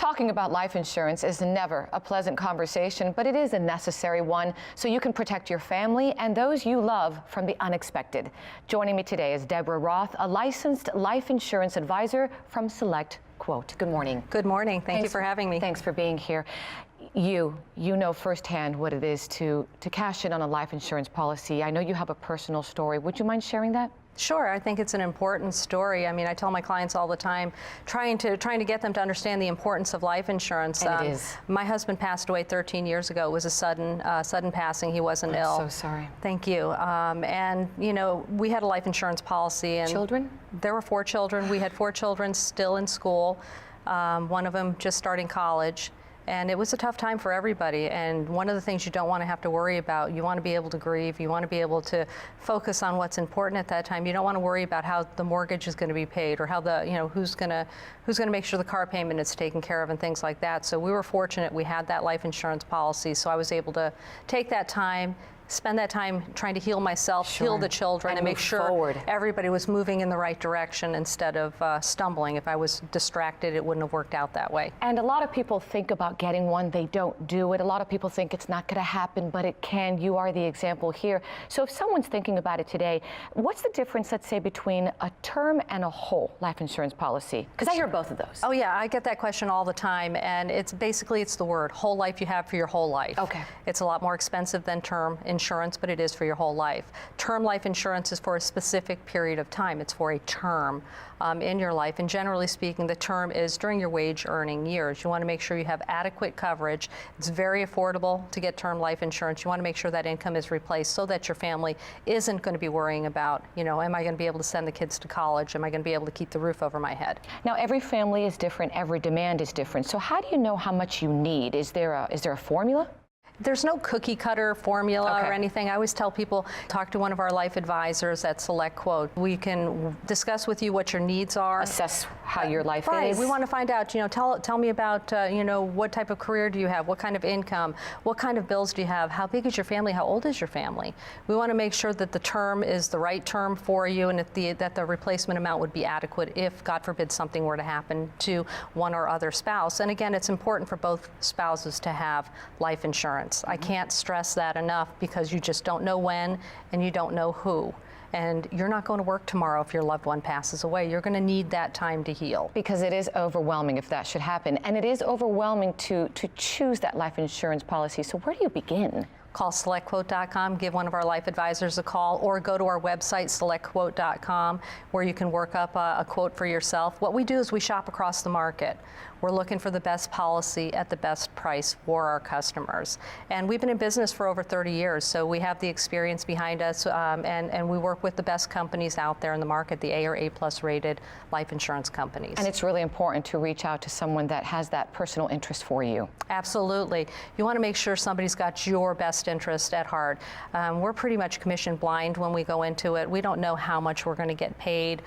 Talking about life insurance is never a pleasant conversation, but it is a necessary one so you can protect your family and those you love from the unexpected. Joining me today is Deborah Roth, a licensed life insurance advisor from SelectQuote. Good morning. Good morning. Thank you for having me. Thanks for being here. You know firsthand what it is to cash in on a life insurance policy. I know you have a personal story. Would you mind sharing that? Sure, I think it's an important story. I mean, I tell my clients all the time, trying to get them to understand the importance of life insurance. And it is. My husband passed away 13 years ago. It was a sudden passing. He wasn't ill. I'm so sorry. Thank you. And you know, we had a life insurance policy. And children? There were 4 children. We had 4 children still in school. One of them just starting college. And it was a tough time for everybody. And one of the things you don't want to have to worry about, you want to be able to grieve, you want to be able to focus on what's important at that time. You don't want to worry about how the mortgage is going to be paid or how the, who's going to make sure the car payment is taken care of and things like that. So we were fortunate we had that life insurance policy. So I was able to take that time, spend that time trying to heal myself, heal the children, and make sure everybody was moving in the right direction instead of stumbling. If I was distracted, it wouldn't have worked out that way. And a lot of people think about getting one, they don't do it. A lot of people think it's not going to happen, but it can. You are the example here. So if someone's thinking about it today, what's the difference, let's say, between a term and a whole life insurance policy? Because I hear both of those. Oh yeah, I get that question all the time, and it's the word whole life you have for your whole life. Okay. It's a lot more expensive than term insurance, but it is for your whole life. Term life insurance is for a specific period of time. It's for a term in your life, and generally speaking, the term is during your wage earning years. You want to make sure you have adequate coverage. It's very affordable to get term life insurance. You want to make sure that income is replaced so that your family isn't going to be worrying about, am I going to be able to send the kids to college? Am I going to be able to keep the roof over my head? Now, every family is different. Every demand is different. So how do you know how much you need? Is there a formula? There's no cookie cutter formula or anything. I always tell people, talk to one of our life advisors at SelectQuote. We can discuss with you what your needs are. Assess how your life is. is. We want to find out, tell me about, what type of career do you have? What kind of income? What kind of bills do you have? How big is your family? How old is your family? We want to make sure that the term is the right term for you and that the replacement amount would be adequate if, God forbid, something were to happen to one or other spouse. And again, it's important for both spouses to have life insurance. I can't stress that enough because you just don't know when and you don't know who. And you're not going to work tomorrow if your loved one passes away. You're going to need that time to heal. Because it is overwhelming if that should happen. And it is overwhelming to choose that life insurance policy. So where do you begin? Call SelectQuote.com, give one of our life advisors a call, or go to our website, SelectQuote.com, where you can work up a quote for yourself. What we do is we shop across the market. We're looking for the best policy at the best price for our customers. And we've been in business for over 30 years, so we have the experience behind us, and we work with the best companies out there in the market, the A or A+ rated life insurance companies. And it's really important to reach out to someone that has that personal interest for you. Absolutely. You want to make sure somebody's got your best interest at heart. We're pretty much commission blind when we go into it. We don't know how much we're going to get paid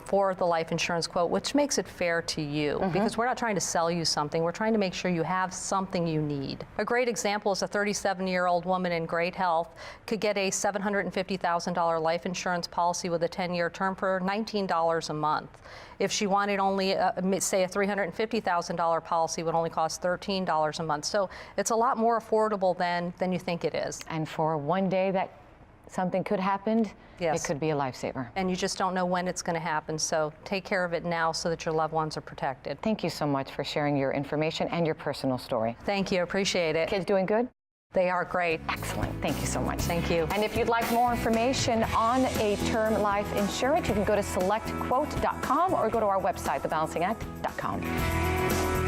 for the life insurance quote, which makes it fair to you, because we're not trying to sell you something. We're trying to make sure you have something you need. A great example is a 37-year-old woman in great health could get a $750,000 life insurance policy with a 10-year term for $19 a month. If she wanted only, say, a $350,000 policy would only cost $13 a month. So it's a lot more affordable than you think it is. And for one day that something could happen, it could be a lifesaver. And you just don't know when it's going to happen, so take care of it now so that your loved ones are protected. Thank you so much for sharing your information and your personal story. Thank you, appreciate it. Kids doing good? They are great. Excellent. Thank you so much. Thank you. And if you'd like more information on a term life insurance, you can go to SelectQuote.com or go to our website, thebalancingAct.com.